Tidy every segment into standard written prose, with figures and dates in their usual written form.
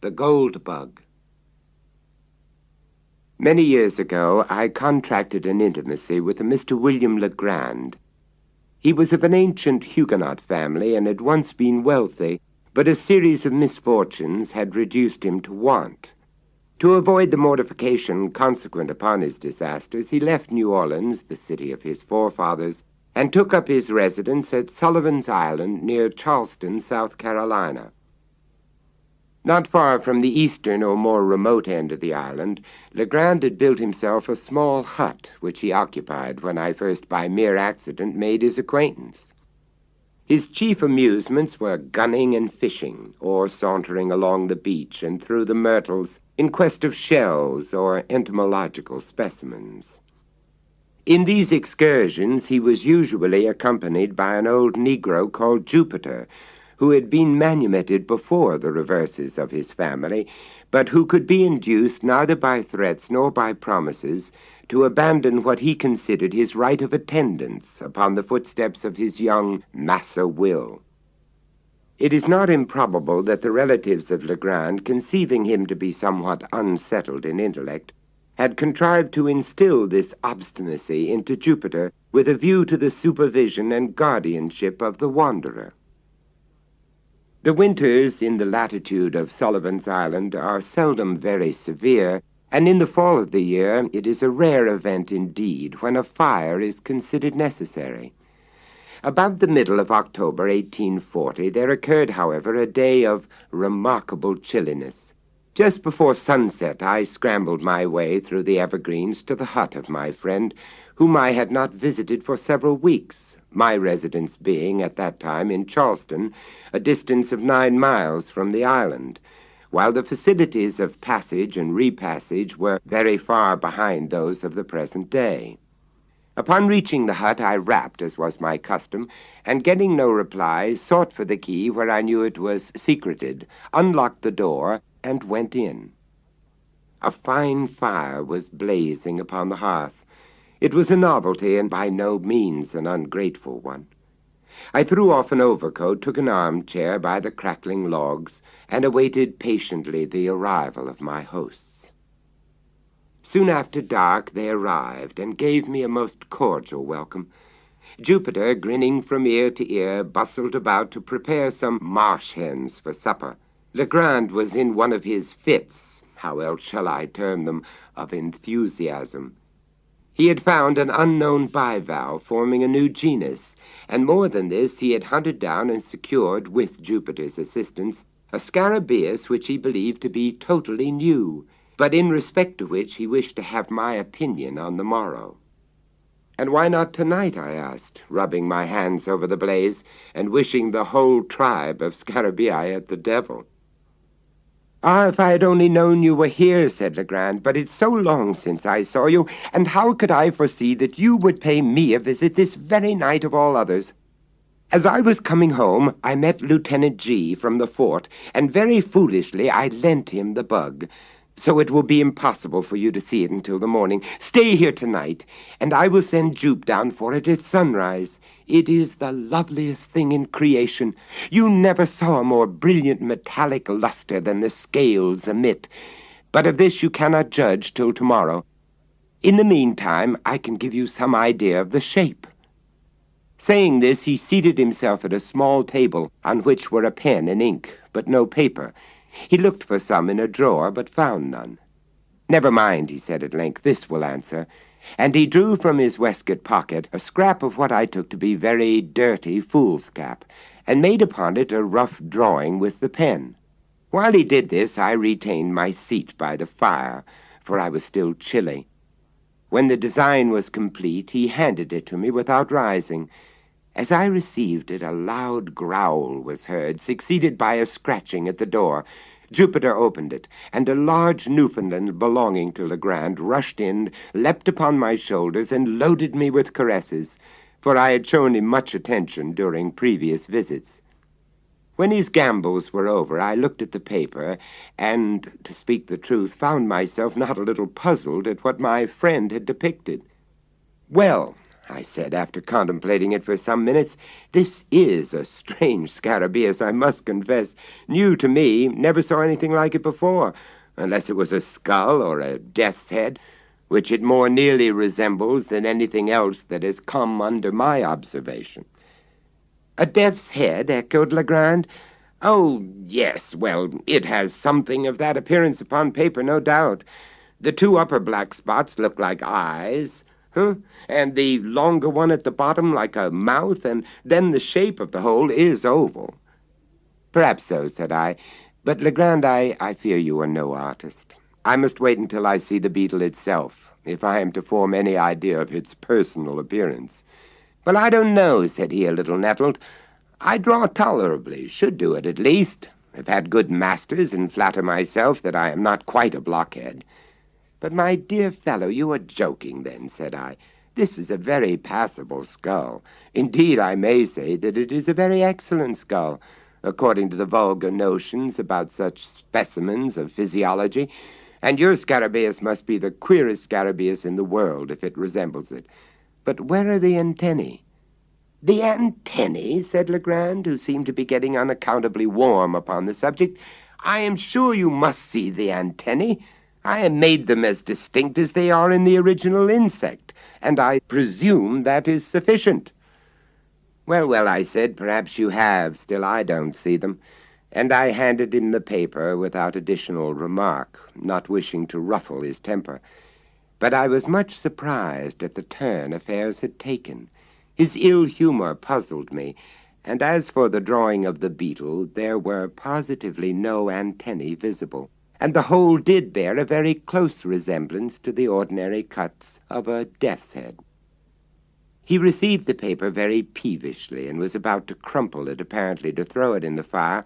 The Gold Bug. Many years ago, I contracted an intimacy with a Mr. William Legrand. He was of an ancient Huguenot family and had once been wealthy, but a series of misfortunes had reduced him to want. To avoid the mortification consequent upon his disasters, he left New Orleans, the city of his forefathers, and took up his residence at Sullivan's Island near Charleston, South Carolina. Not far from the eastern or more remote end of the island, Legrand had built himself a small hut, which he occupied when I first by mere accident made his acquaintance. His chief amusements were gunning and fishing, or sauntering along the beach and through the myrtles in quest of shells or entomological specimens. In these excursions he was usually accompanied by an old Negro called Jupiter, who had been manumitted before the reverses of his family, but who could be induced neither by threats nor by promises to abandon what he considered his right of attendance upon the footsteps of his young Massa Will. It is not improbable that the relatives of Legrand, conceiving him to be somewhat unsettled in intellect, had contrived to instill this obstinacy into Jupiter with a view to the supervision and guardianship of the wanderer. The winters in the latitude of Sullivan's Island are seldom very severe, and in the fall of the year it is a rare event indeed when a fire is considered necessary. About the middle of October 1840 there occurred, however, a day of remarkable chilliness. Just before sunset I scrambled my way through the evergreens to the hut of my friend, whom I had not visited for several weeks, my residence being at that time in Charleston, a distance of 9 miles from the island, while the facilities of passage and repassage were very far behind those of the present day. Upon reaching the hut, I rapped, as was my custom, and getting no reply, sought for the key where I knew it was secreted, unlocked the door, and went in. A fine fire was blazing upon the hearth. It was a novelty, and by no means an ungrateful one. I threw off an overcoat, took an armchair by the crackling logs, and awaited patiently the arrival of my hosts. Soon after dark they arrived, and gave me a most cordial welcome. Jupiter, grinning from ear to ear, bustled about to prepare some marsh hens for supper. Legrand was in one of his fits, how else shall I term them, of enthusiasm. He had found an unknown bivalve forming a new genus, and more than this, he had hunted down and secured, with Jupiter's assistance, a scarabaeus which he believed to be totally new, but in respect to which he wished to have my opinion on the morrow. "And why not tonight?" I asked, rubbing my hands over the blaze, and wishing the whole tribe of scarabaei at the devil. "Ah, if I had only known you were here," said Legrand, "but it's so long since I saw you, and how could I foresee that you would pay me a visit this very night of all others? As I was coming home, I met Lieutenant G from the fort, and very foolishly I lent him the bug. So it will be impossible for you to see it until the morning. Stay here tonight, and I will send Jupe down for it at sunrise. It is the loveliest thing in creation. You never saw a more brilliant metallic luster than the scales emit, but of this you cannot judge till tomorrow. In the meantime, I can give you some idea of the shape." Saying this, he seated himself at a small table on which were a pen and ink, but no paper. He looked for some in a drawer, but found none. "Never mind," he said at length, "this will answer." And he drew from his waistcoat pocket a scrap of what I took to be very dirty foolscap, and made upon it a rough drawing with the pen. While he did this, I retained my seat by the fire, for I was still chilly. When the design was complete, he handed it to me without rising. As I received it, a loud growl was heard, succeeded by a scratching at the door. Jupiter opened it, and a large Newfoundland belonging to Legrand rushed in, leapt upon my shoulders, and loaded me with caresses, for I had shown him much attention during previous visits. When his gambols were over, I looked at the paper, and, to speak the truth, found myself not a little puzzled at what my friend had depicted. "Well," I said, after contemplating it for some minutes. "This is a strange scarabaeus, I must confess. New to me, never saw anything like it before, unless it was a skull or a death's head, which it more nearly resembles than anything else that has come under my observation." "A death's head?" echoed Legrand. "Oh, yes. Well, it has something of that appearance upon paper, no doubt. The two upper black spots look like eyes, and the longer one at the bottom like a mouth, and then the shape of the whole is oval." "Perhaps so," said I. "But, Legrand, I fear you are no artist. I must wait until I see the beetle itself, if I am to form any idea of its personal appearance." "Well, I don't know," said he, a little nettled. "I draw tolerably, should do it at least. I've had good masters, and flatter myself that I am not quite a blockhead." "But, my dear fellow, you are joking, then," said I. "This is a very passable skull. Indeed, I may say that it is a very excellent skull, according to the vulgar notions about such specimens of physiology, and your scarabaeus must be the queerest scarabaeus in the world if it resembles it. But where are the antennae?" "The antennae?" said Legrand, who seemed to be getting unaccountably warm upon the subject. "I am sure you must see the antennae. I have made them as distinct as they are in the original insect, and I presume that is sufficient." "Well, well," I said, "perhaps you have, still I don't see them." And I handed him the paper without additional remark, not wishing to ruffle his temper. But I was much surprised at the turn affairs had taken. His ill humor puzzled me, and as for the drawing of the beetle, there were positively no antennae visible, and the whole did bear a very close resemblance to the ordinary cuts of a death's head. He received the paper very peevishly, and was about to crumple it, apparently to throw it in the fire,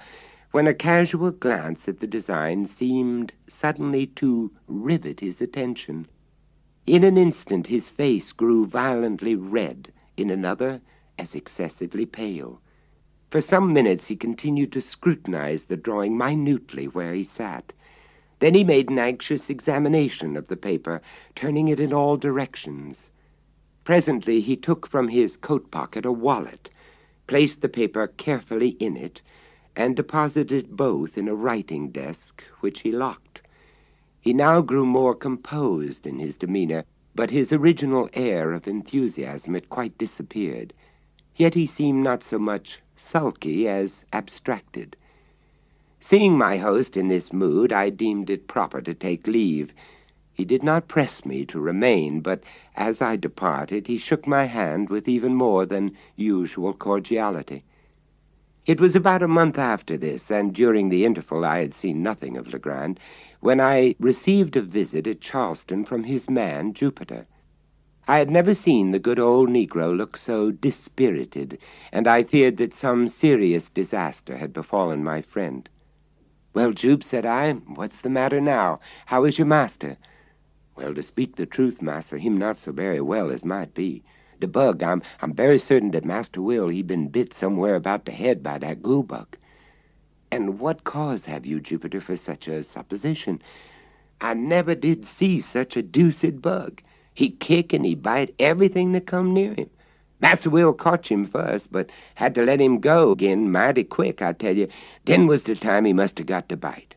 when a casual glance at the design seemed suddenly to rivet his attention. In an instant his face grew violently red, in another as excessively pale. For some minutes he continued to scrutinize the drawing minutely where he sat. Then he made an anxious examination of the paper, turning it in all directions. Presently he took from his coat pocket a wallet, placed the paper carefully in it, and deposited both in a writing desk, which he locked. He now grew more composed in his demeanor, but his original air of enthusiasm had quite disappeared. Yet he seemed not so much sulky as abstracted. Seeing my host in this mood, I deemed it proper to take leave. He did not press me to remain, but as I departed, he shook my hand with even more than usual cordiality. It was about a month after this, and during the interval I had seen nothing of Legrand, when I received a visit at Charleston from his man, Jupiter. I had never seen the good old Negro look so dispirited, and I feared that some serious disaster had befallen my friend. "Well, Jupe," said I, "what's the matter now? How is your master?" "Well, to speak the truth, massa, him not so very well as might be. The bug, I'm very certain that Master Will, he been bit somewhere about the head by that glue bug." "And what cause have you, Jupiter, for such a supposition?" "I never did see such a deuced bug. He kick and he bite everything that come near him. Master Will caught him first, but had to let him go again mighty quick, I tell you. Then was the time he must have got to bite.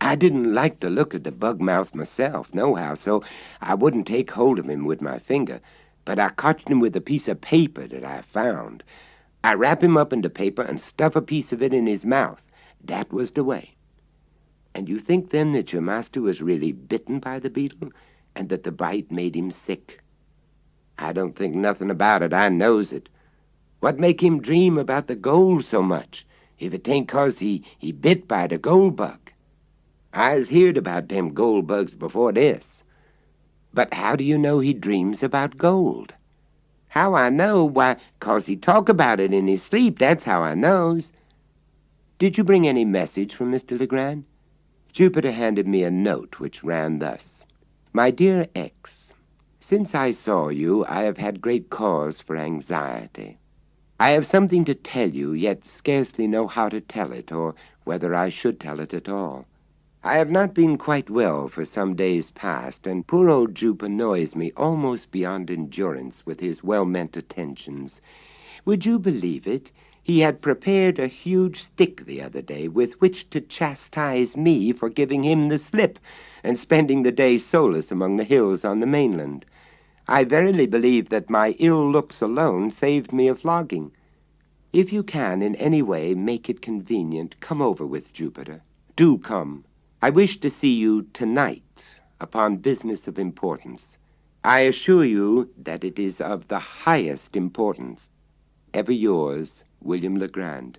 I didn't like the look of the bug mouth myself, nohow, so I wouldn't take hold of him with my finger, but I caught him with a piece of paper that I found. I wrap him up in the paper and stuff a piece of it in his mouth. That was the way." "And you think, then, that your master was really bitten by the beetle, and that the bite made him sick?" "I don't think nothing about it. I knows it. What make him dream about the gold so much, if it ain't 'cause he bit by the gold bug? I's heard about them gold bugs before this." "But how do you know he dreams about gold?" "How I know? Why, 'cause he talk about it in his sleep, that's how I knows." "Did you bring any message from Mr. Legrand?" Jupiter handed me a note which ran thus: "My dear X, since I saw you, I have had great cause for anxiety. I have something to tell you, yet scarcely know how to tell it, or whether I should tell it at all. I have not been quite well for some days past, and poor old Jupe annoys me almost beyond endurance with his well-meant attentions. Would you believe it? He had prepared a huge stick the other day with which to chastise me for giving him the slip and spending the day solus among the hills on the mainland. I verily believe that my ill looks alone saved me a flogging. If you can in any way make it convenient, come over with Jupiter. Do come. I wish to see you tonight upon business of importance. I assure you that it is of the highest importance. Ever yours, William Legrand.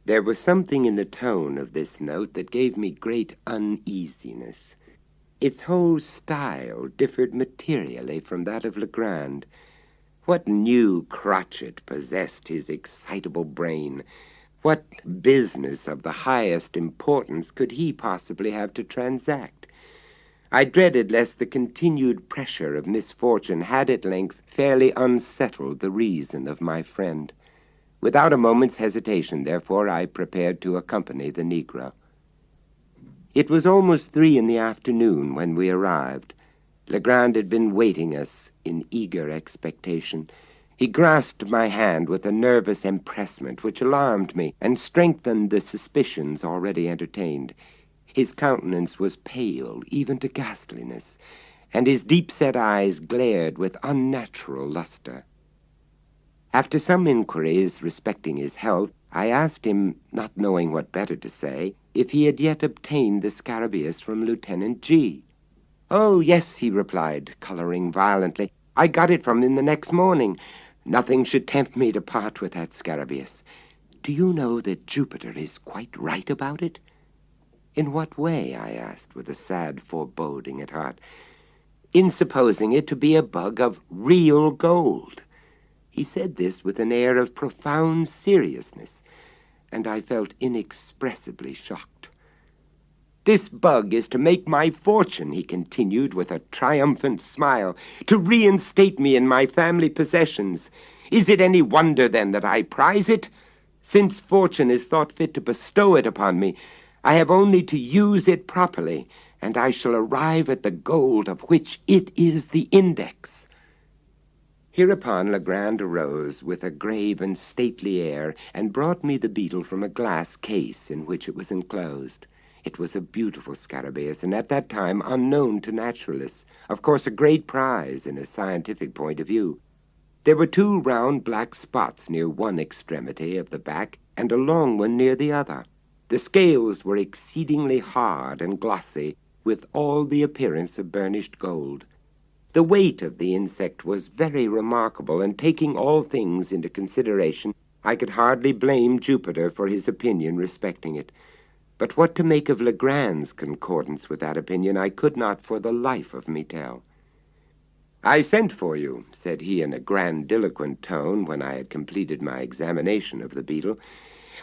There was something in the tone of this note that gave me great uneasiness. Its whole style differed materially from that of Legrand. What new crotchet possessed his excitable brain? What business of the highest importance could he possibly have to transact? I dreaded lest the continued pressure of misfortune had at length fairly unsettled the reason of my friend. Without a moment's hesitation, therefore, I prepared to accompany the Negro. It was almost 3 in the afternoon when we arrived. Legrand had been waiting us in eager expectation. He grasped my hand with a nervous empressment which alarmed me and strengthened the suspicions already entertained. His countenance was pale, even to ghastliness, and his deep-set eyes glared with unnatural luster. After some inquiries respecting his health, I asked him, not knowing what better to say, if he had yet obtained the scarabæus from Lieutenant G. "Oh, yes," he replied, coloring violently. "I got it from him the next morning. Nothing should tempt me to part with that scarabæus. Do you know that Jupiter is quite right about it?" "In what way?" I asked, with a sad foreboding at heart. "In supposing it to be a bug of real gold." He said this with an air of profound seriousness, and I felt inexpressibly shocked. "This bug is to make my fortune," he continued with a triumphant smile, "to reinstate me in my family possessions. Is it any wonder, then, that I prize it? Since fortune is thought fit to bestow it upon me, I have only to use it properly, and I shall arrive at the gold of which it is the index." Hereupon Legrand arose with a grave and stately air and brought me the beetle from a glass case in which it was enclosed. It was a beautiful scarabæus, and at that time unknown to naturalists, of course a great prize in a scientific point of view. There were 2 round black spots near one extremity of the back and a long one near the other. The scales were exceedingly hard and glossy, with all the appearance of burnished gold. The weight of the insect was very remarkable, and taking all things into consideration, I could hardly blame Jupiter for his opinion respecting it. But what to make of Legrand's concordance with that opinion I could not for the life of me tell. "I sent for you," said he in a grandiloquent tone when I had completed my examination of the beetle.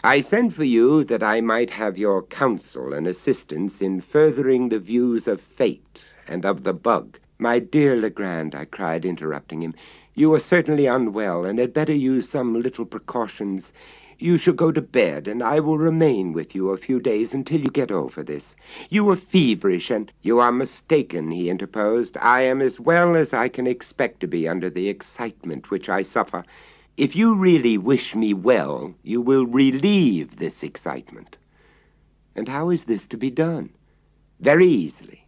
"I sent for you that I might have your counsel and assistance in furthering the views of fate and of the bug." "My dear Legrand," I cried, interrupting him, "you are certainly unwell, and had better use some little precautions. You shall go to bed, and I will remain with you a few days until you get over this. You are feverish, and—" "You are mistaken," he interposed. "I am as well as I can expect to be under the excitement which I suffer. If you really wish me well, you will relieve this excitement." "And how is this to be done?" "Very easily.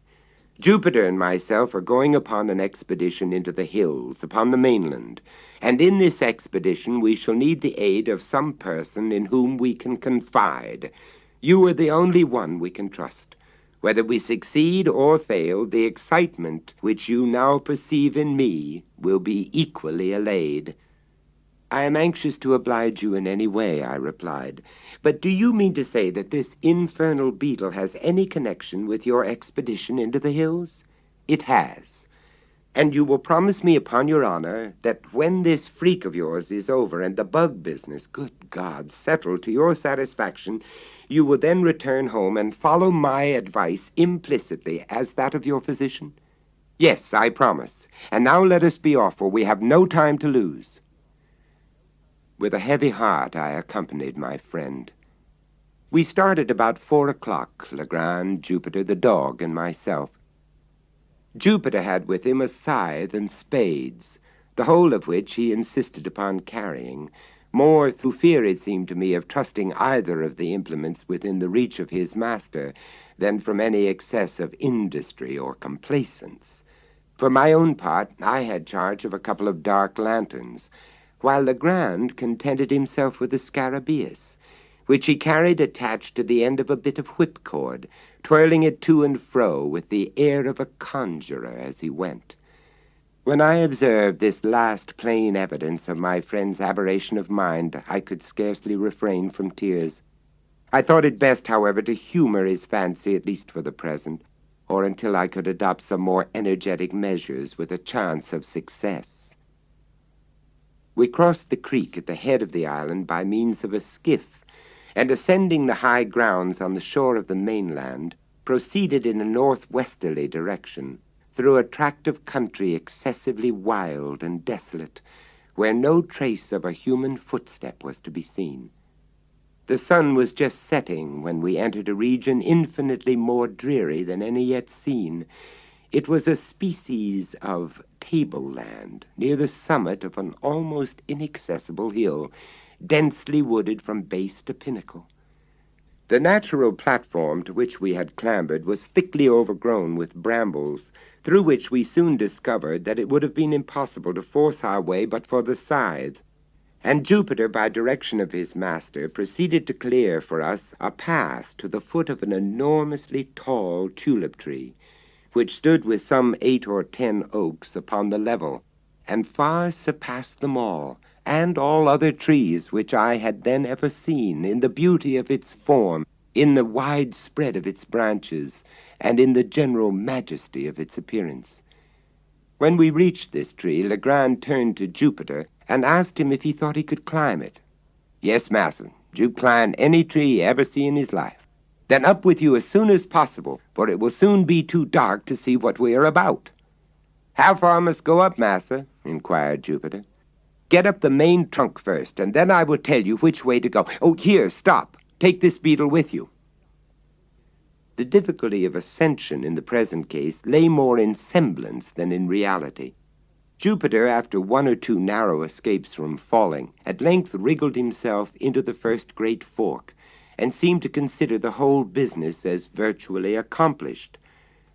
Jupiter and myself are going upon an expedition into the hills upon the mainland, and in this expedition we shall need the aid of some person in whom we can confide. You are the only one we can trust. Whether we succeed or fail, the excitement which you now perceive in me will be equally allayed." "I am anxious to oblige you in any way," I replied. "But do you mean to say that this infernal beetle has any connection with your expedition into the hills?" "It has. And you will promise me upon your honor that when this freak of yours is over and the bug business, good God, settled to your satisfaction, you will then return home and follow my advice implicitly as that of your physician?" "Yes, I promise. And now let us be off, for we have no time to lose." With a heavy heart I accompanied my friend. We started about 4 o'clock, Legrand, Jupiter, the dog, and myself. Jupiter had with him a scythe and spades, the whole of which he insisted upon carrying, more through fear, it seemed to me, of trusting either of the implements within the reach of his master than from any excess of industry or complacence. For my own part, I had charge of a couple of dark lanterns, while Legrand contented himself with a scarabaeus, which he carried attached to the end of a bit of whipcord, twirling it to and fro with the air of a conjurer as he went. When I observed this last plain evidence of my friend's aberration of mind, I could scarcely refrain from tears. I thought it best, however, to humor his fancy, at least for the present, or until I could adopt some more energetic measures with a chance of success. We crossed the creek at the head of the island by means of a skiff, and ascending the high grounds on the shore of the mainland, proceeded in a northwesterly direction, through a tract of country excessively wild and desolate, where no trace of a human footstep was to be seen. The sun was just setting when we entered a region infinitely more dreary than any yet seen. It was a species of tableland near the summit of an almost inaccessible hill, densely wooded from base to pinnacle. The natural platform to which we had clambered was thickly overgrown with brambles, through which we soon discovered that it would have been impossible to force our way but for the scythe, and Jupiter, by direction of his master, proceeded to clear for us a path to the foot of an enormously tall tulip tree, which stood with some 8 or 10 oaks upon the level, and far surpassed them all, and all other trees which I had then ever seen, in the beauty of its form, in the wide spread of its branches, and in the general majesty of its appearance. When we reached this tree, Legrand turned to Jupiter and asked him if he thought he could climb it. "Yes, massa, Jupe climb any tree he ever see in his life." "Then up with you as soon as possible, for it will soon be too dark to see what we are about." "How far must go up, massa?" inquired Jupiter. "Get up the main trunk first, and then I will tell you which way to go. Oh, here, stop. Take this beetle with you." The difficulty of ascension in the present case lay more in semblance than in reality. Jupiter, after 1 or 2 narrow escapes from falling, at length wriggled himself into the first great fork, and seemed to consider the whole business as virtually accomplished.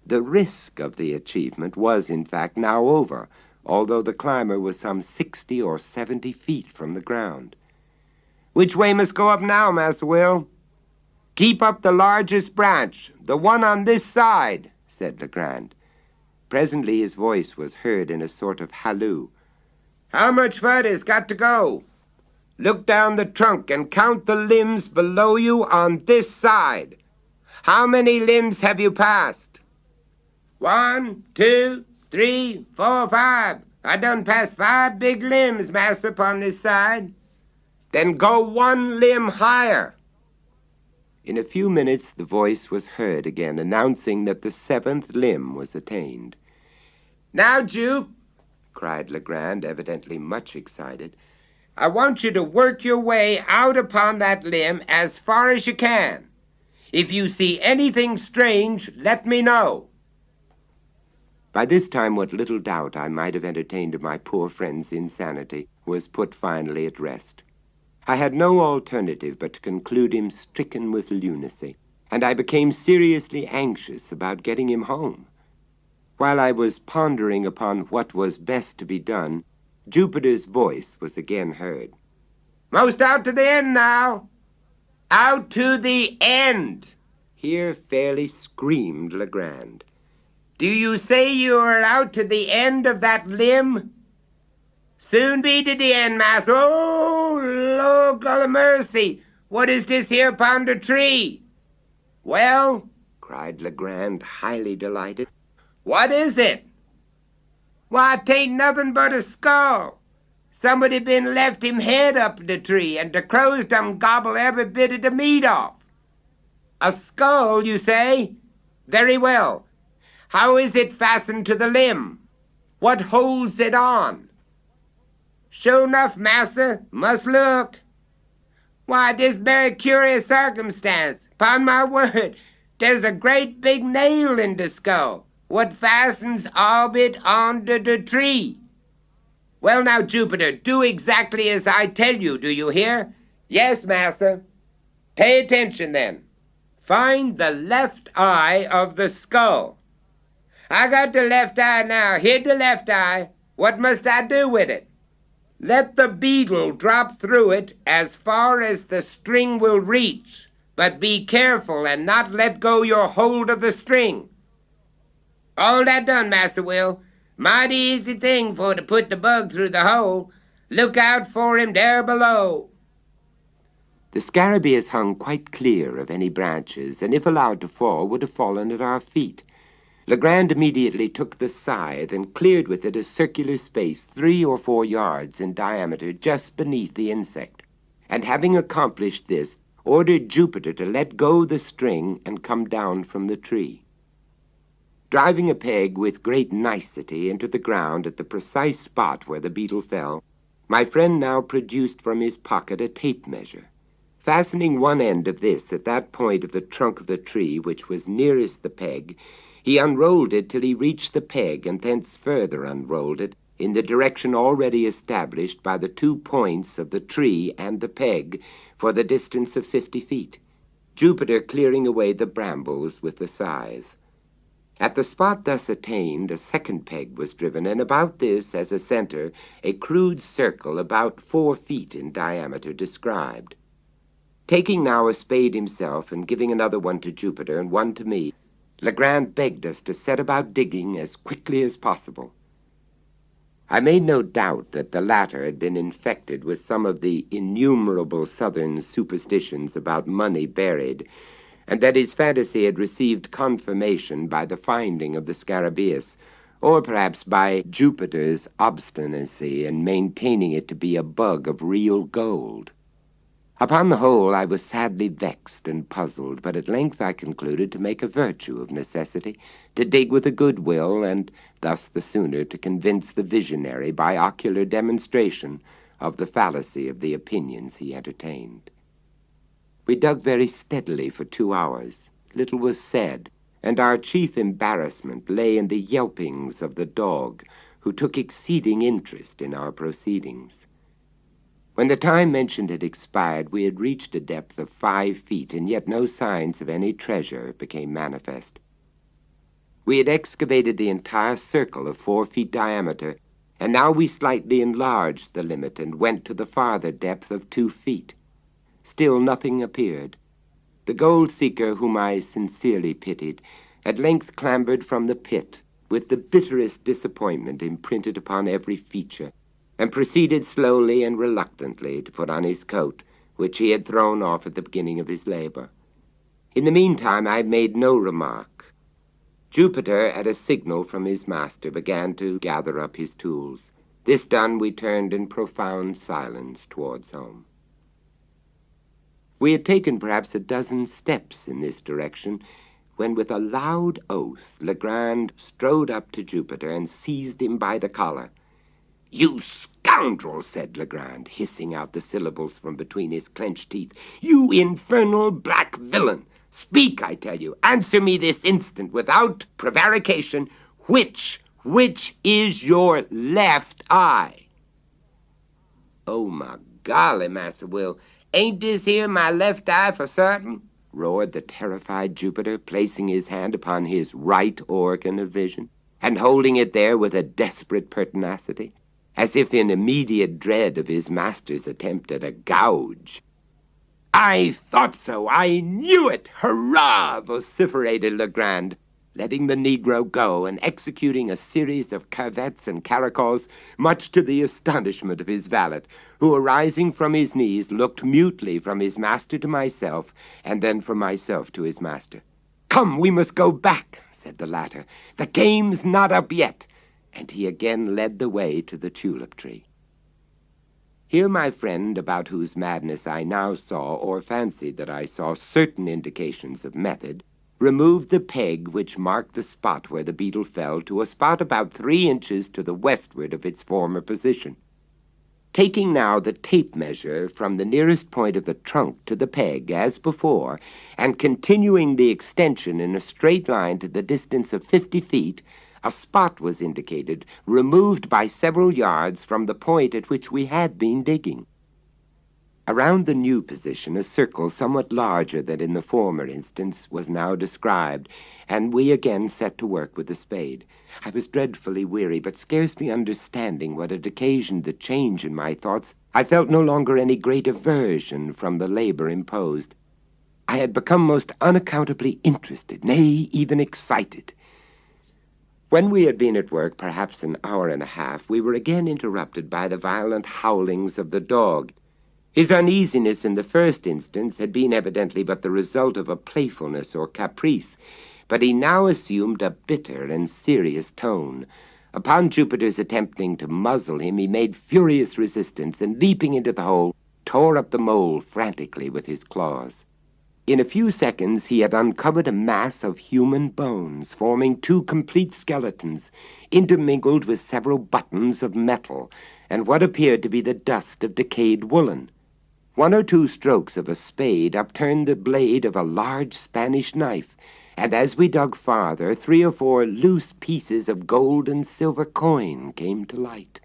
The risk of the achievement was, in fact, now over, although the climber was some 60 or 70 feet from the ground. "Which way must go up now, Master Will?" "Keep up the largest branch, the one on this side," said Legrand. Presently his voice was heard in a sort of halloo. "How much further's got to go?" "Look down the trunk and count the limbs below you on this side." "How many limbs have you passed?" 1, 2, 3, 4, 5. I done passed 5 big limbs, master, upon this side." "Then go 1 limb higher." In a few minutes the voice was heard again, announcing that the 7th limb was attained. "Now, Jupe," cried Legrand, evidently much excited, "I want you to work your way out upon that limb as far as you can. If you see anything strange, let me know." By this time, what little doubt I might have entertained of my poor friend's insanity was put finally at rest. I had no alternative but to conclude him stricken with lunacy, and I became seriously anxious about getting him home. While I was pondering upon what was best to be done, Jupiter's voice was again heard. "Most out to the end now." "Out to the end!" here fairly screamed Legrand. "Do you say you are out to the end of that limb?" "Soon be to the end, master." "Oh, Lord God of mercy, what is this here upon the tree?" "Well," cried Legrand, highly delighted, "what is it?" "Why, 'tain't nothing but a skull. Somebody been left him head up the tree, and the crows done gobble every bit of the meat off." "A skull, you say? Very well. How is it fastened to the limb? What holds it on?" "Sure enough, massa, must look." Why, this very curious circumstance. Upon my word, there's a great big nail in the skull, what fastens orbit onto the tree. Well, now, Jupiter, do exactly as I tell you, do you hear? Yes, master. Pay attention, then. Find the left eye of the skull. I got the left eye now. Hit the left eye. What must I do with it? Let the beetle drop through it as far as the string will reach, but be careful and not let go your hold of the string. All that done, Master Will. Mighty easy thing for to put the bug through the hole. Look out for him there below. The scarabaeus hung quite clear of any branches, and if allowed to fall, would have fallen at our feet. Legrand immediately took the scythe and cleared with it a circular space 3 or 4 yards in diameter just beneath the insect, and having accomplished this, ordered Jupiter to let go the string and come down from the tree. Driving a peg with great nicety into the ground at the precise spot where the beetle fell, my friend now produced from his pocket a tape measure. Fastening one end of this at that point of the trunk of the tree which was nearest the peg, he unrolled it till he reached the peg, and thence further unrolled it in the direction already established by the 2 points of the tree and the peg for the distance of 50 feet, Jupiter clearing away the brambles with the scythe. At the spot thus attained, a second peg was driven, and about this, as a center, a crude circle about 4 feet in diameter described. Taking now a spade himself, and giving another one to Jupiter and one to me, Legrand begged us to set about digging as quickly as possible. I made no doubt that the latter had been infected with some of the innumerable southern superstitions about money buried, and that his fantasy had received confirmation by the finding of the scarabaeus, or perhaps by Jupiter's obstinacy in maintaining it to be a bug of real gold. Upon the whole, I was sadly vexed and puzzled, but at length I concluded to make a virtue of necessity, to dig with a good will, and thus the sooner to convince the visionary by ocular demonstration of the fallacy of the opinions he entertained. We dug very steadily for 2 hours. Little was said, and our chief embarrassment lay in the yelpings of the dog, who took exceeding interest in our proceedings. When the time mentioned had expired, we had reached a depth of 5 feet, and yet no signs of any treasure became manifest. We had excavated the entire circle of 4 feet diameter, and now we slightly enlarged the limit and went to the farther depth of 2 feet. Still nothing appeared. The gold-seeker, whom I sincerely pitied, at length clambered from the pit, with the bitterest disappointment imprinted upon every feature, and proceeded slowly and reluctantly to put on his coat, which he had thrown off at the beginning of his labor. In the meantime, I made no remark. Jupiter, at a signal from his master, began to gather up his tools. This done, we turned in profound silence towards home. We had taken perhaps a dozen steps in this direction, when with a loud oath Legrand strode up to Jupiter and seized him by the collar. "You scoundrel," said Legrand, hissing out the syllables from between his clenched teeth. "You infernal black villain! Speak, I tell you. Answer me this instant, without prevarication. Which is your left eye?" "Oh, my golly, Massa Will, ain't this here my left eye for certain?" roared the terrified Jupiter, placing his hand upon his right organ of vision, and holding it there with a desperate pertinacity, as if in immediate dread of his master's attempt at a gouge. "I thought so! I knew it! Hurrah!" vociferated Legrand, letting the Negro go and executing a series of curvets and caracols, much to the astonishment of his valet, who, arising from his knees, looked mutely from his master to myself, and then from myself to his master. "Come, we must go back," said the latter. "The game's not up yet." And he again led the way to the tulip tree. Here my friend, about whose madness I now saw, or fancied that I saw, certain indications of method, removed the peg which marked the spot where the beetle fell to a spot about 3 inches to the westward of its former position. Taking now the tape measure from the nearest point of the trunk to the peg, as before, and continuing the extension in a straight line to the distance of 50 feet, a spot was indicated, removed by several yards from the point at which we had been digging. Around the new position, a circle somewhat larger than in the former instance was now described, and we again set to work with the spade. I was dreadfully weary, but scarcely understanding what had occasioned the change in my thoughts, I felt no longer any great aversion from the labor imposed. I had become most unaccountably interested, nay, even excited. When we had been at work perhaps an hour and a half, we were again interrupted by the violent howlings of the dog. His uneasiness in the first instance had been evidently but the result of a playfulness or caprice, but he now assumed a bitter and serious tone. Upon Jupiter's attempting to muzzle him, he made furious resistance, and leaping into the hole, tore up the mole frantically with his claws. In a few seconds he had uncovered a mass of human bones, forming two complete skeletons, intermingled with several buttons of metal, and what appeared to be the dust of decayed woolen. One or two strokes of a spade upturned the blade of a large Spanish knife, and as we dug farther, 3 or 4 loose pieces of gold and silver coin came to light.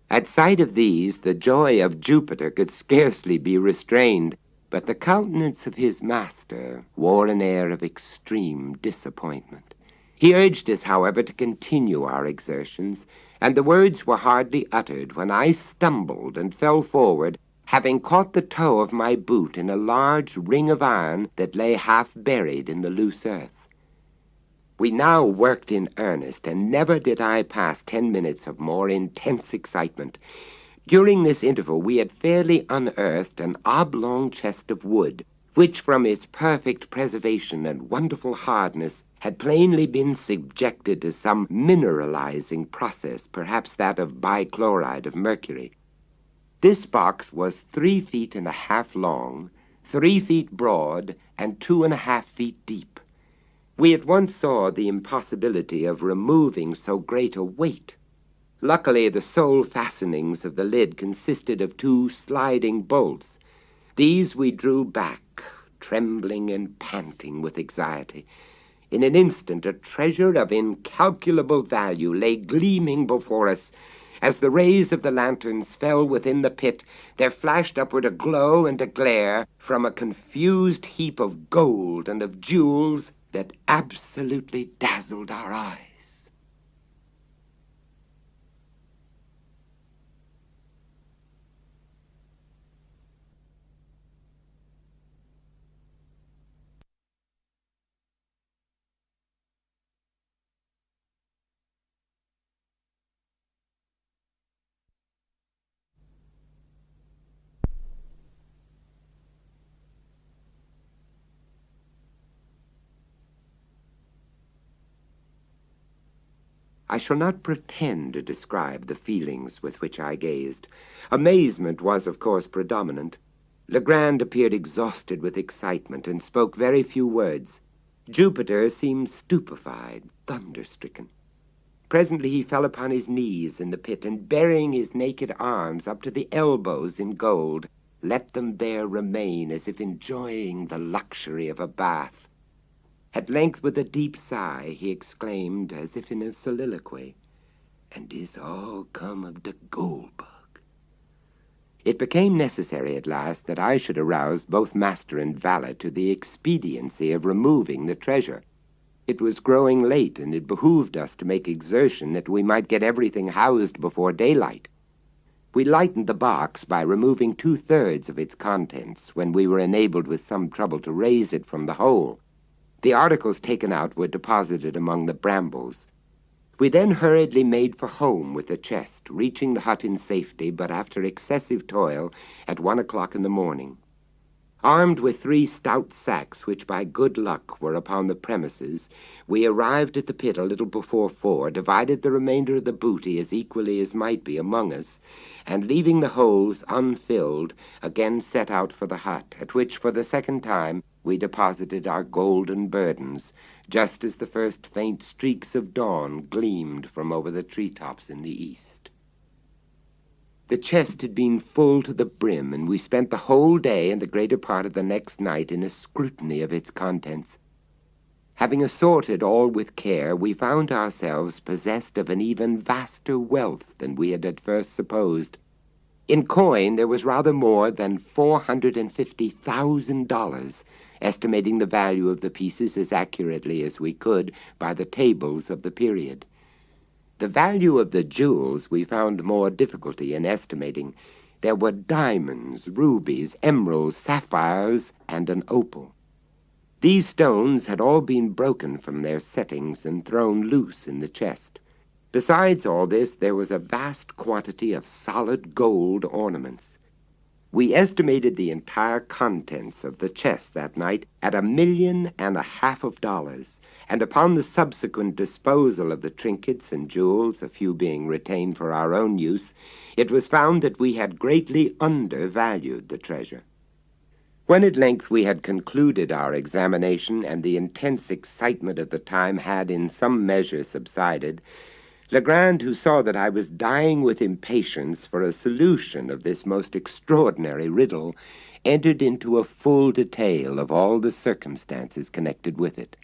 At sight of these, the joy of Jupiter could scarcely be restrained, but the countenance of his master wore an air of extreme disappointment. He urged us, however, to continue our exertions, and the words were hardly uttered when I stumbled and fell forward, having caught the toe of my boot in a large ring of iron that lay half buried in the loose earth. We now worked in earnest, and never did I pass 10 minutes of more intense excitement. During this interval we had fairly unearthed an oblong chest of wood, which from its perfect preservation and wonderful hardness had plainly been subjected to some mineralizing process, perhaps that of bichloride of mercury. This box was 3 feet and a half long, 3 feet broad, and 2.5 feet deep. We at once saw the impossibility of removing so great a weight. Luckily, the sole fastenings of the lid consisted of 2 sliding bolts. These we drew back, trembling and panting with anxiety. In an instant, a treasure of incalculable value lay gleaming before us. As the rays of the lanterns fell within the pit, there flashed upward a glow and a glare from a confused heap of gold and of jewels that absolutely dazzled our eyes. I shall not pretend to describe the feelings with which I gazed. Amazement was, of course, predominant. Legrand appeared exhausted with excitement and spoke very few words. Jupiter seemed stupefied, thunderstricken. Presently he fell upon his knees in the pit, and burying his naked arms up to the elbows in gold, let them there remain as if enjoying the luxury of a bath. At length, with a deep sigh, he exclaimed, as if in a soliloquy, "And this all come of the gold bug." It became necessary at last that I should arouse both master and valet to the expediency of removing the treasure. It was growing late, and it behooved us to make exertion that we might get everything housed before daylight. We lightened the box by removing 2/3 of its contents, when we were enabled with some trouble to raise it from the hole. The articles taken out were deposited among the brambles. We then hurriedly made for home with the chest, reaching the hut in safety, but after excessive toil, at 1 o'clock in the morning. Armed with 3 stout sacks, which by good luck were upon the premises, we arrived at the pit a little before 4, divided the remainder of the booty as equally as might be among us, and leaving the holes unfilled, again set out for the hut, at which for the second time we deposited our golden burdens, just as the first faint streaks of dawn gleamed from over the treetops in the east. The chest had been full to the brim, and we spent the whole day and the greater part of the next night in a scrutiny of its contents. Having assorted all with care, we found ourselves possessed of an even vaster wealth than we had at first supposed. In coin, there was rather more than $450,000, estimating the value of the pieces as accurately as we could by the tables of the period. The value of the jewels we found more difficulty in estimating. There were diamonds, rubies, emeralds, sapphires, and an opal. These stones had all been broken from their settings and thrown loose in the chest. Besides all this, there was a vast quantity of solid gold ornaments. We estimated the entire contents of the chest that night at $1.5 million, and upon the subsequent disposal of the trinkets and jewels, a few being retained for our own use, it was found that we had greatly undervalued the treasure. When at length we had concluded our examination, and the intense excitement of the time had in some measure subsided, Legrand, who saw that I was dying with impatience for a solution of this most extraordinary riddle, entered into a full detail of all the circumstances connected with it.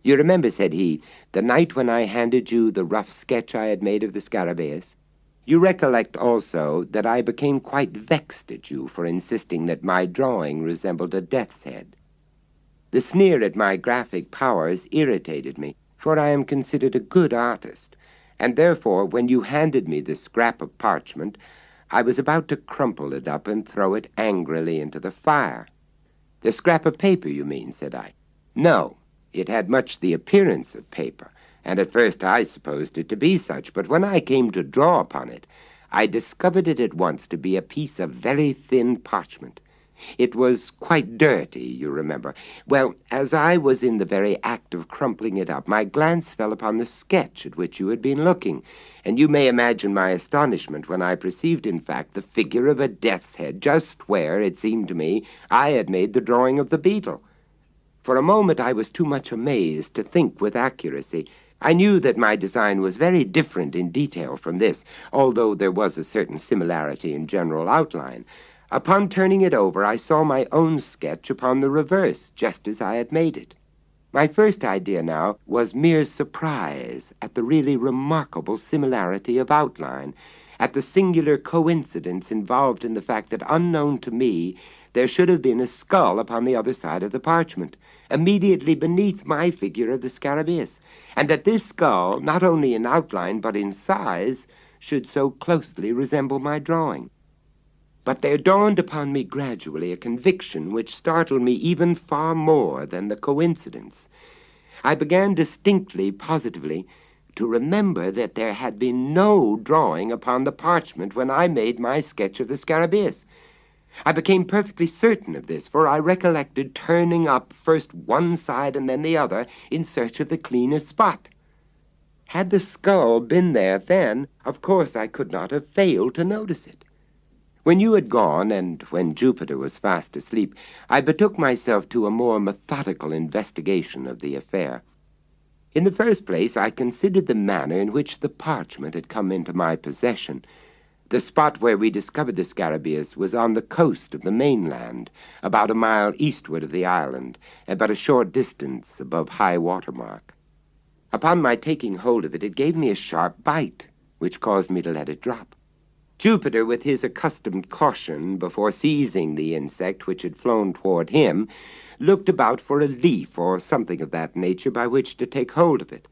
"You remember," said he, "the night when I handed you the rough sketch I had made of the Scarabaeus? You recollect also that I became quite vexed at you for insisting that my drawing resembled a death's head. The sneer at my graphic powers irritated me, for I am considered a good artist, and therefore, when you handed me the scrap of parchment, I was about to crumple it up and throw it angrily into the fire." "The scrap of paper, you mean," said I. "No, it had much the appearance of paper, and at first I supposed it to be such, but when I came to draw upon it, I discovered it at once to be a piece of very thin parchment. It was quite dirty, you remember. Well, as I was in the very act of crumpling it up, my glance fell upon the sketch at which you had been looking, and you may imagine my astonishment when I perceived, in fact, the figure of a death's head just where, it seemed to me, I had made the drawing of the beetle. For a moment I was too much amazed to think with accuracy. I knew that my design was very different in detail from this, although there was a certain similarity in general outline. Upon turning it over, I saw my own sketch upon the reverse, just as I had made it. My first idea now was mere surprise at the really remarkable similarity of outline, at the singular coincidence involved in the fact that, unknown to me, there should have been a skull upon the other side of the parchment, immediately beneath my figure of the Scarabaeus, and that this skull, not only in outline but in size, should so closely resemble my drawing. But there dawned upon me gradually a conviction which startled me even far more than the coincidence. I began distinctly, positively, to remember that there had been no drawing upon the parchment when I made my sketch of the Scarabaeus. I became perfectly certain of this, for I recollected turning up first one side and then the other in search of the cleanest spot. Had the skull been there then, of course I could not have failed to notice it. When you had gone, and when Jupiter was fast asleep, I betook myself to a more methodical investigation of the affair. In the first place, I considered the manner in which the parchment had come into my possession. The spot where we discovered the Scarabaeus was on the coast of the mainland, about a mile eastward of the island, and but a short distance above high water mark. Upon my taking hold of it, it gave me a sharp bite, which caused me to let it drop. Jupiter, with his accustomed caution before seizing the insect which had flown toward him, looked about for a leaf or something of that nature by which to take hold of it.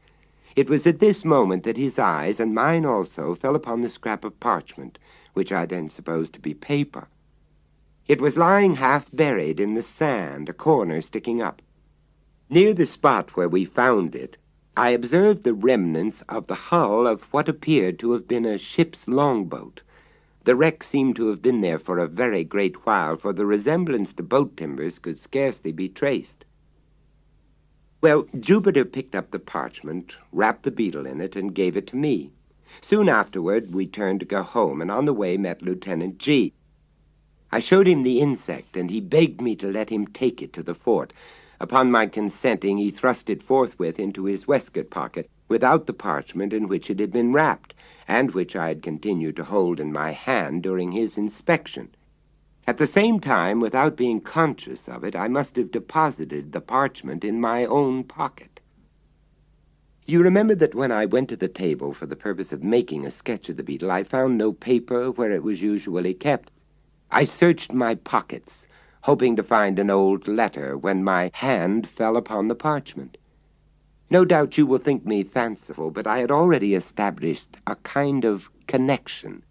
It was at this moment that his eyes, and mine also, fell upon the scrap of parchment, which I then supposed to be paper. It was lying half buried in the sand, a corner sticking up. Near the spot where we found it, I observed the remnants of the hull of what appeared to have been a ship's longboat. The wreck seemed to have been there for a very great while, for the resemblance to boat timbers could scarcely be traced. Well, Jupiter picked up the parchment, wrapped the beetle in it, and gave it to me. Soon afterward, we turned to go home, and on the way met Lieutenant G. I showed him the insect, and he begged me to let him take it to the fort. Upon my consenting, he thrust it forthwith into his waistcoat pocket, without the parchment in which it had been wrapped, and which I had continued to hold in my hand during his inspection. At the same time, without being conscious of it, I must have deposited the parchment in my own pocket. You remember that when I went to the table for the purpose of making a sketch of the beetle, I found no paper where it was usually kept. I searched my pockets, hoping to find an old letter, when my hand fell upon the parchment. No doubt you will think me fanciful, but I had already established a kind of connection.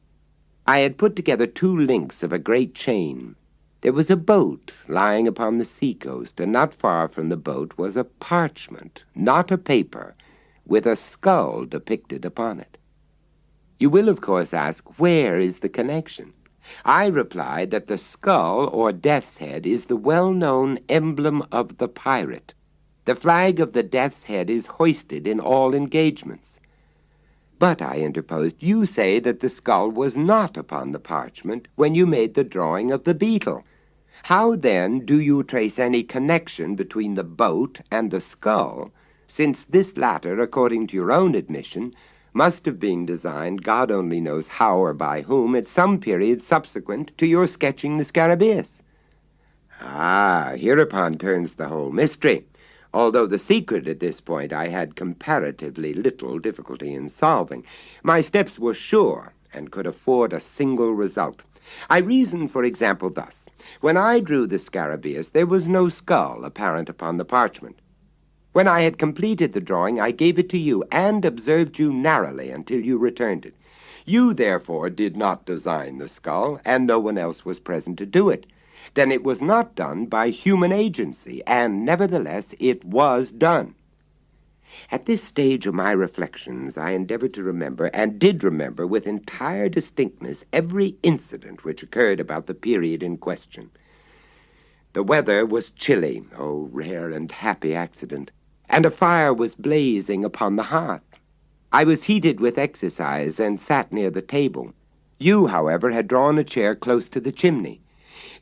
I had put together two links of a great chain. There was a boat lying upon the seacoast, and not far from the boat was a parchment, not a paper, with a skull depicted upon it. You will, of course, ask, where is the connection? I replied that the skull, or death's head, is the well-known emblem of the pirate. The flag of the death's head is hoisted in all engagements. But, I interposed, you say that the skull was not upon the parchment when you made the drawing of the beetle. How, then, do you trace any connection between the boat and the skull, since this latter, according to your own admission, must have been designed, God only knows how or by whom, at some period subsequent to your sketching the scarabaeus? Ah, hereupon turns the whole mystery. Although the secret at this point I had comparatively little difficulty in solving, my steps were sure and could afford a single result. I reasoned, for example, thus. When I drew the scarabaeus, there was no skull apparent upon the parchment. When I had completed the drawing, I gave it to you and observed you narrowly until you returned it. You, therefore, did not design the skull, and no one else was present to do it. Then it was not done by human agency, and nevertheless it was done. At this stage of my reflections, I endeavored to remember, and did remember with entire distinctness, every incident which occurred about the period in question. The weather was chilly, oh, rare and happy accident, and a fire was blazing upon the hearth. I was heated with exercise and sat near the table. You, however, had drawn a chair close to the chimney.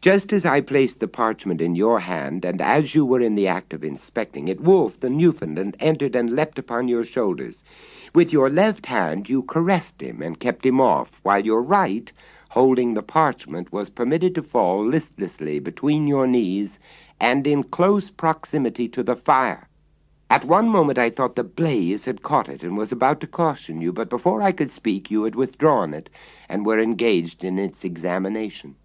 Just as I placed the parchment in your hand, and as you were in the act of inspecting it, Wolf, the Newfoundland, entered and leapt upon your shoulders. With your left hand you caressed him and kept him off, while your right, holding the parchment, was permitted to fall listlessly between your knees and in close proximity to the fire. At one moment I thought the blaze had caught it and was about to caution you, but before I could speak you had withdrawn it and were engaged in its examination.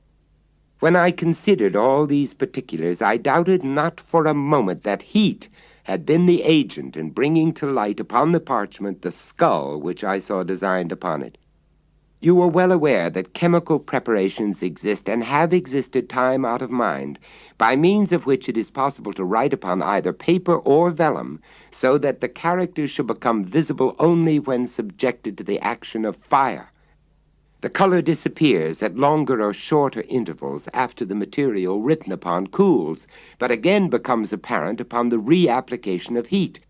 When I considered all these particulars, I doubted not for a moment that heat had been the agent in bringing to light upon the parchment the skull which I saw designed upon it. You were well aware that chemical preparations exist and have existed time out of mind, by means of which it is possible to write upon either paper or vellum, so that the characters shall become visible only when subjected to the action of fire. The color disappears at longer or shorter intervals after the material written upon cools, but again becomes apparent upon the reapplication of heat.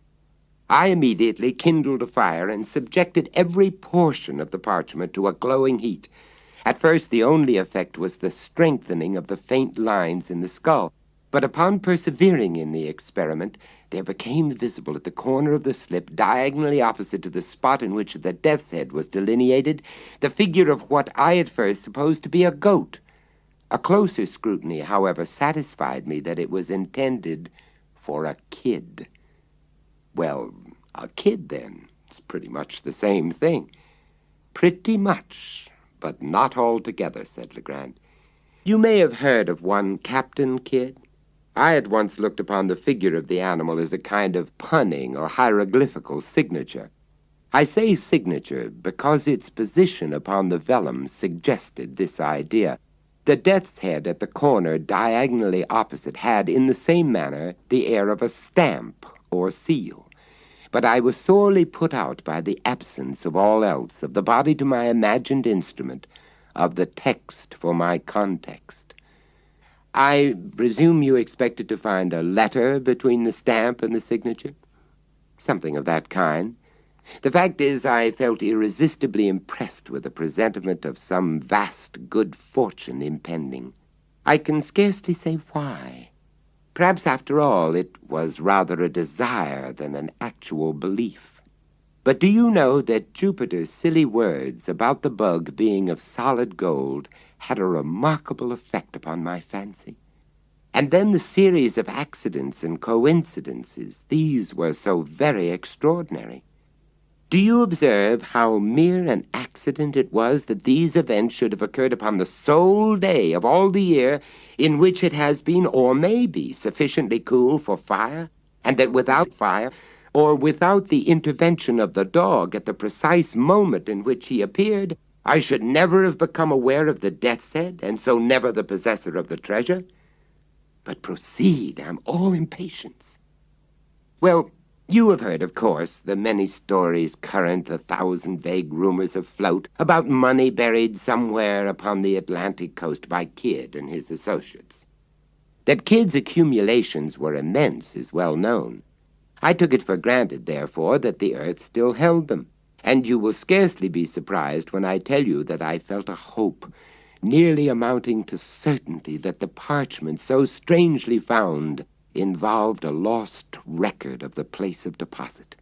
I immediately kindled a fire and subjected every portion of the parchment to a glowing heat. At first the only effect was the strengthening of the faint lines in the skull, but upon persevering in the experiment, there became visible at the corner of the slip, diagonally opposite to the spot in which the death's head was delineated, the figure of what I at first supposed to be a goat. A closer scrutiny, however, satisfied me that it was intended for a kid. Well, a kid, then. It's pretty much the same thing. Pretty much, but not altogether, said Legrand. You may have heard of one Captain Kidd. I had once looked upon the figure of the animal as a kind of punning or hieroglyphical signature. I say signature because its position upon the vellum suggested this idea. The death's head at the corner diagonally opposite had, in the same manner, the air of a stamp or seal. But I was sorely put out by the absence of all else, of the body to my imagined instrument, of the text for my context. I presume you expected to find a letter between the stamp and the signature? Something of that kind. The fact is, I felt irresistibly impressed with a presentiment of some vast good fortune impending. I can scarcely say why. Perhaps, after all, it was rather a desire than an actual belief. But do you know that Jupiter's silly words about the bug being of solid gold had a remarkable effect upon my fancy? And then the series of accidents and coincidences, these were so very extraordinary. Do you observe how mere an accident it was that these events should have occurred upon the sole day of all the year in which it has been, or may be, sufficiently cool for fire, and that without fire, or without the intervention of the dog at the precise moment in which he appeared, I should never have become aware of the death's head, and so never the possessor of the treasure? But proceed, I'm all impatience. Well, you have heard, of course, the many stories current, the thousand vague rumors afloat about money buried somewhere upon the Atlantic coast by Kidd and his associates. That Kidd's accumulations were immense is well known. I took it for granted, therefore, that the earth still held them, and you will scarcely be surprised when I tell you that I felt a hope, nearly amounting to certainty, that the parchment so strangely found involved a lost record of the place of deposit.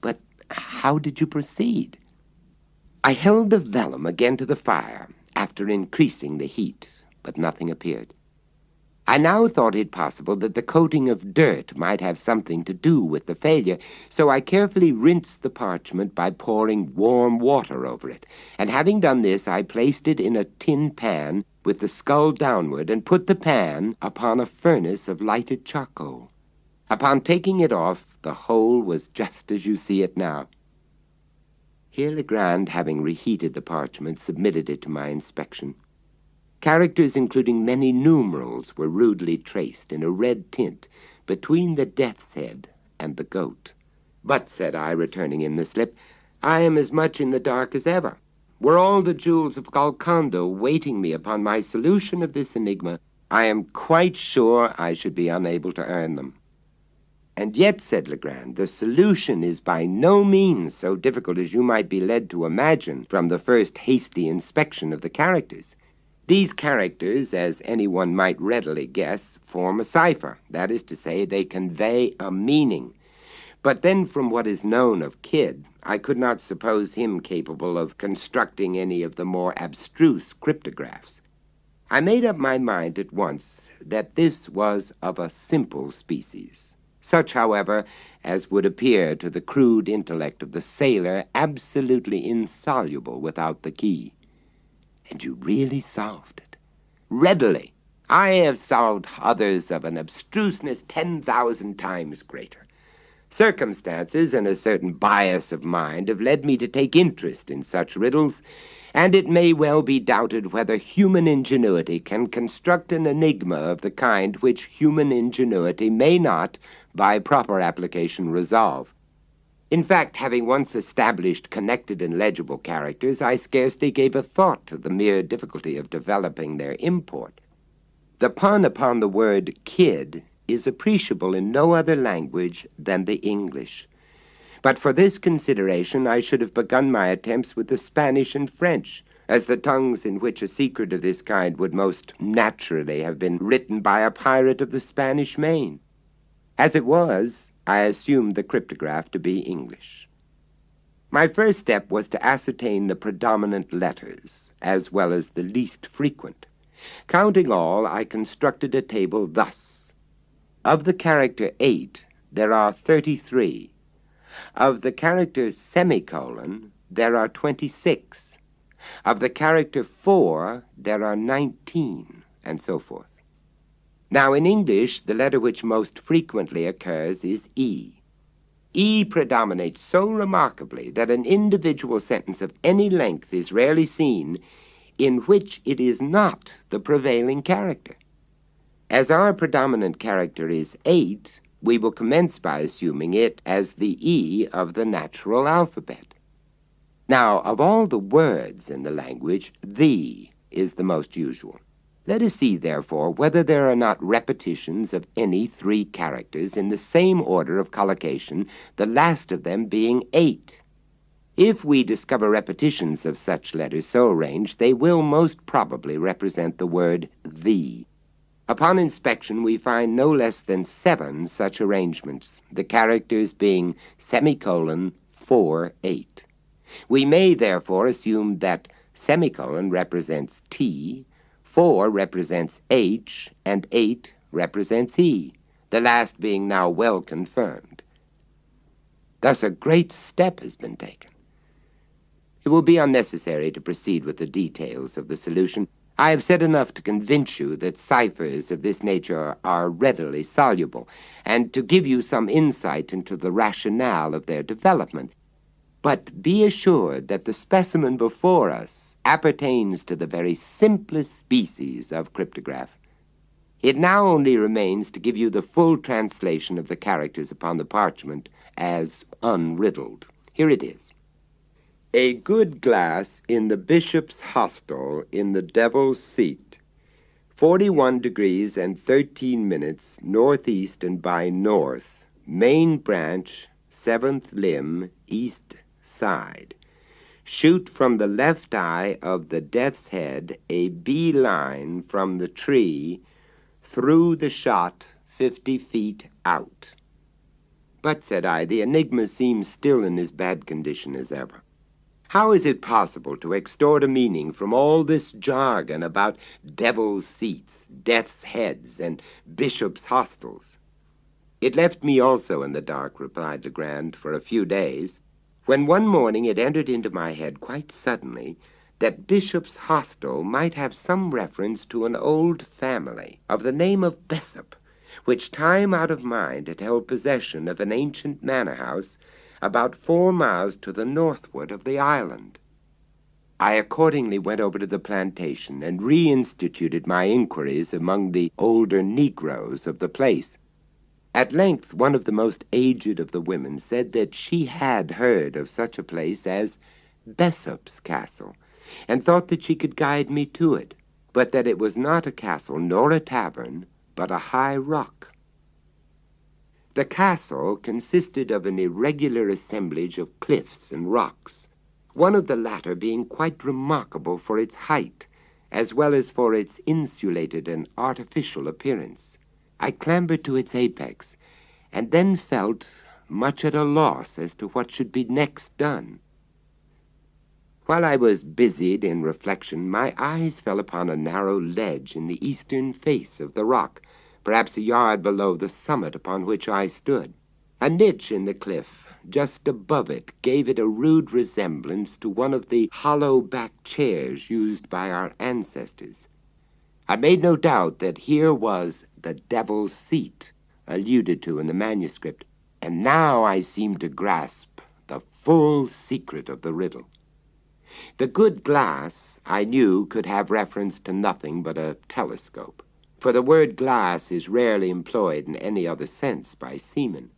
But how did you proceed? I held the vellum again to the fire, after increasing the heat, but nothing appeared. I now thought it possible that the coating of dirt might have something to do with the failure, so I carefully rinsed the parchment by pouring warm water over it, and having done this, I placed it in a tin pan with the skull downward and put the pan upon a furnace of lighted charcoal. Upon taking it off, the whole was just as you see it now. Here Legrand, having reheated the parchment, submitted it to my inspection. Characters including many numerals were rudely traced in a red tint between the death's head and the goat. But, said I, returning him the slip, I am as much in the dark as ever. Were all the jewels of Golconda waiting me upon my solution of this enigma, I am quite sure I should be unable to earn them. And yet, said Legrand, the solution is by no means so difficult as you might be led to imagine from the first hasty inspection of the characters. These characters, as anyone might readily guess, form a cipher. That is to say, they convey a meaning. But then from what is known of Kidd, I could not suppose him capable of constructing any of the more abstruse cryptographs. I made up my mind at once that this was of a simple species, such, however, as would appear to the crude intellect of the sailor absolutely insoluble without the key. And you really solved it. Readily. I have solved others of an abstruseness 10,000 times greater. Circumstances and a certain bias of mind have led me to take interest in such riddles, and it may well be doubted whether human ingenuity can construct an enigma of the kind which human ingenuity may not, by proper application, resolve. In fact, having once established connected and legible characters, I scarcely gave a thought to the mere difficulty of developing their import. The pun upon the word kid is appreciable in no other language than the English. But for this consideration, I should have begun my attempts with the Spanish and French, as the tongues in which a secret of this kind would most naturally have been written by a pirate of the Spanish Main. As it was, I assumed the cryptograph to be English. My first step was to ascertain the predominant letters, as well as the least frequent. Counting all, I constructed a table thus. Of the character 8, there are 33. Of the character semicolon, there are 26. Of the character 4, there are 19, and so forth. Now, in English, the letter which most frequently occurs is E. E predominates so remarkably that an individual sentence of any length is rarely seen in which it is not the prevailing character. As our predominant character is 8, we will commence by assuming it as the E of the natural alphabet. Now, of all the words in the language, "the" is the most usual. Let us see, therefore, whether there are not repetitions of any 3 characters in the same order of collocation, the last of them being 8. If we discover repetitions of such letters so arranged, they will most probably represent the word "the." Upon inspection, we find no less than 7 such arrangements, the characters being semicolon 4, 8. We may therefore assume that semicolon represents T, 4 represents H, and 8 represents E, the last being now well confirmed. Thus a great step has been taken. It will be unnecessary to proceed with the details of the solution. I have said enough to convince you that ciphers of this nature are readily soluble, and to give you some insight into the rationale of their development. But be assured that the specimen before us appertains to the very simplest species of cryptograph. It now only remains to give you the full translation of the characters upon the parchment as unriddled. Here it is. A good glass in the bishop's hostel in the devil's seat, 41 degrees and 13 minutes northeast and by north, main branch, 7th limb, east side. Shoot from the left eye of the death's head a bee line from the tree through the shot 50 feet out. But, said I, the enigma seems still in as bad condition as ever. How is it possible to extort a meaning from all this jargon about devil's seats, death's heads, and bishops' hostels? It left me also in the dark, replied Legrand, for a few days, when one morning it entered into my head quite suddenly that Bishop's Hostel might have some reference to an old family of the name of Bessop, which time out of mind had held possession of an ancient manor house about 4 miles to the northward of the island. I accordingly went over to the plantation and reinstituted my inquiries among the older Negroes of the place. At length, one of the most aged of the women said that she had heard of such a place as Bessop's Castle, and thought that she could guide me to it, but that it was not a castle nor a tavern, but a high rock. The castle consisted of an irregular assemblage of cliffs and rocks, one of the latter being quite remarkable for its height, as well as for its insulated and artificial appearance. I clambered to its apex, and then felt much at a loss as to what should be next done. While I was busied in reflection, my eyes fell upon a narrow ledge in the eastern face of the rock, perhaps a yard below the summit upon which I stood. A niche in the cliff just above it gave it a rude resemblance to one of the hollow-backed chairs used by our ancestors. I made no doubt that here was the devil's seat, alluded to in the manuscript, and now I seemed to grasp the full secret of the riddle. The good glass, I knew, could have reference to nothing but a telescope, for the word glass is rarely employed in any other sense by seamen.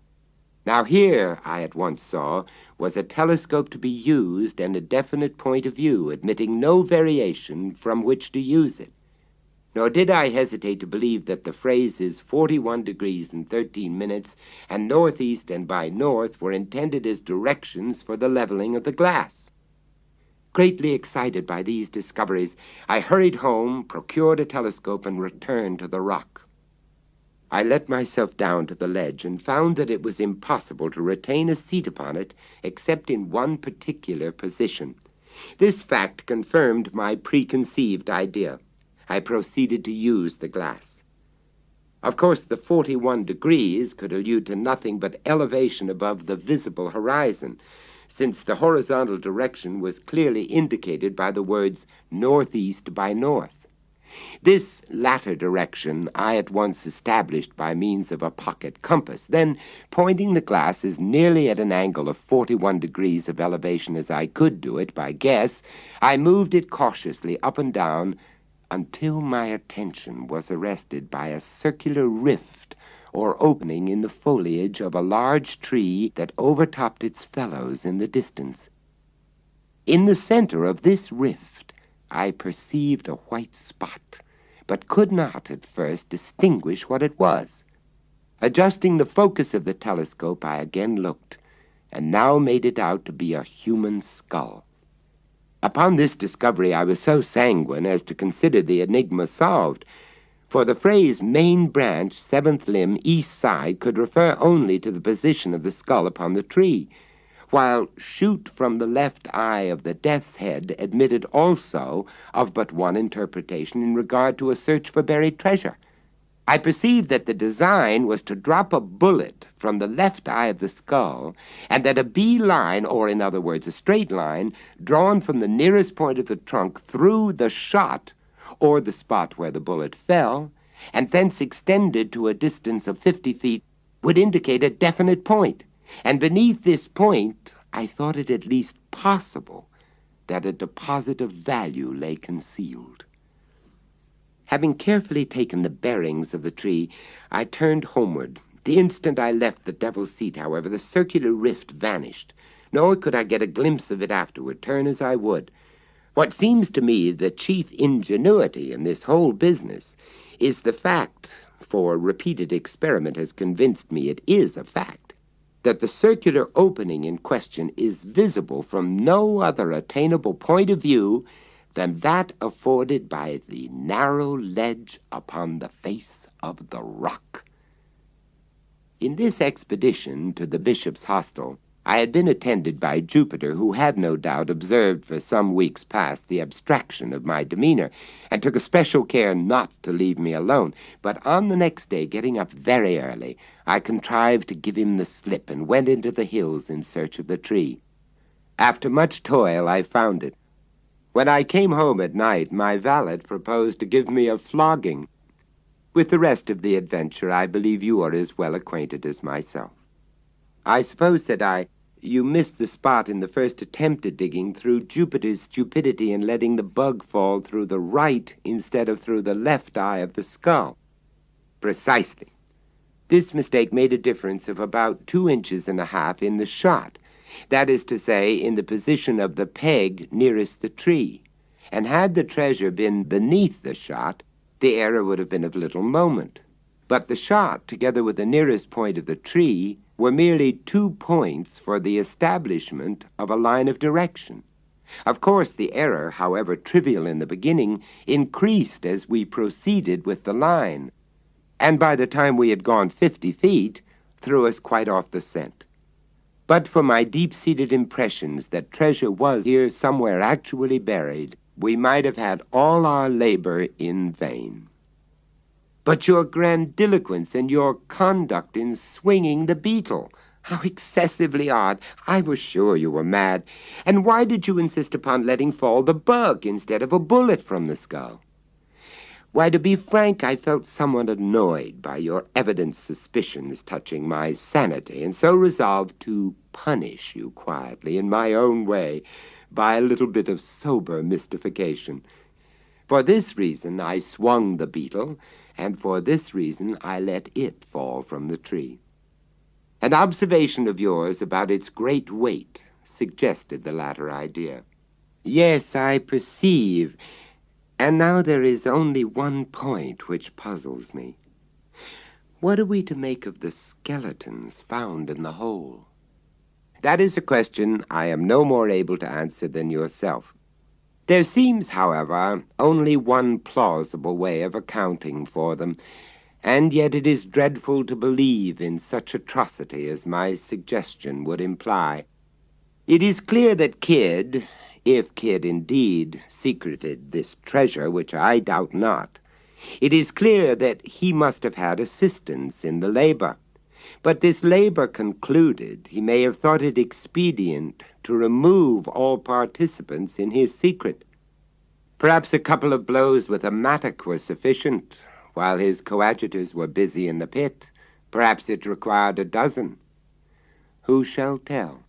Now here, I at once saw, was a telescope to be used and a definite point of view, admitting no variation from which to use it. Nor did I hesitate to believe that the phrases 41 degrees and 13 minutes and northeast and by north were intended as directions for the leveling of the glass. Greatly excited by these discoveries, I hurried home, procured a telescope, and returned to the rock. I let myself down to the ledge and found that it was impossible to retain a seat upon it except in one particular position. This fact confirmed my preconceived idea. I proceeded to use the glass. Of course, the 41 degrees could allude to nothing but elevation above the visible horizon, since the horizontal direction was clearly indicated by the words northeast by north. This latter direction I at once established by means of a pocket compass. Then, pointing the glass as nearly at an angle of 41 degrees of elevation as I could do it by guess, I moved it cautiously up and down until my attention was arrested by a circular rift or opening in the foliage of a large tree that overtopped its fellows in the distance. In the center of this rift, I perceived a white spot, but could not at first distinguish what it was. Adjusting the focus of the telescope, I again looked, and now made it out to be a human skull. Upon this discovery, I was so sanguine as to consider the enigma solved, for the phrase main branch, seventh limb, east side could refer only to the position of the skull upon the tree, while shoot from the left eye of the death's head admitted also of but one interpretation in regard to a search for buried treasure. I perceived that the design was to drop a bullet from the left eye of the skull, and that a bee line, or in other words, a straight line, drawn from the nearest point of the trunk through the shot, or the spot where the bullet fell, and thence extended to a distance of 50 feet, would indicate a definite point. And beneath this point, I thought it at least possible that a deposit of value lay concealed. Having carefully taken the bearings of the tree, I turned homeward. The instant I left the Devil's Seat, however, the circular rift vanished, nor could I get a glimpse of it afterward, turn as I would. What seems to me the chief ingenuity in this whole business is the fact, for repeated experiment has convinced me it is a fact, that the circular opening in question is visible from no other attainable point of view than that afforded by the narrow ledge upon the face of the rock. In this expedition to the bishop's hostel, I had been attended by Jupiter, who had no doubt observed for some weeks past the abstraction of my demeanor, and took especial care not to leave me alone. But on the next day, getting up very early, I contrived to give him the slip and went into the hills in search of the tree. After much toil, I found it. When I came home at night, my valet proposed to give me a flogging. With the rest of the adventure, I believe you are as well acquainted as myself. I suppose, said I, you missed the spot in the first attempt at digging through Jupiter's stupidity in letting the bug fall through the right instead of through the left eye of the skull. Precisely. This mistake made a difference of about 2.5 inches in the shot. That is to say, in the position of the peg nearest the tree. And had the treasure been beneath the shot, the error would have been of little moment. But the shot, together with the nearest point of the tree, were merely 2 points for the establishment of a line of direction. Of course, the error, however trivial in the beginning, increased as we proceeded with the line, and by the time we had gone 50 feet, threw us quite off the scent. But for my deep-seated impressions that treasure was here somewhere actually buried, we might have had all our labor in vain. But your grandiloquence and your conduct in swinging the beetle, how excessively odd! I was sure you were mad. And why did you insist upon letting fall the bug instead of a bullet from the skull? Why, to be frank, I felt somewhat annoyed by your evident suspicions touching my sanity, and so resolved to punish you quietly in my own way by a little bit of sober mystification. For this reason I swung the beetle, and for this reason I let it fall from the tree. An observation of yours about its great weight suggested the latter idea. Yes, I perceive. And now there is only one point which puzzles me. What are we to make of the skeletons found in the hole? That is a question I am no more able to answer than yourself. There seems, however, only one plausible way of accounting for them, and yet it is dreadful to believe in such atrocity as my suggestion would imply. It is clear that Kidd, if Kidd indeed secreted this treasure, which I doubt not, it is clear that he must have had assistance in the labor. But this labor concluded, he may have thought it expedient to remove all participants in his secret. Perhaps a couple of blows with a mattock were sufficient, while his coadjutors were busy in the pit. Perhaps it required a dozen. Who shall tell?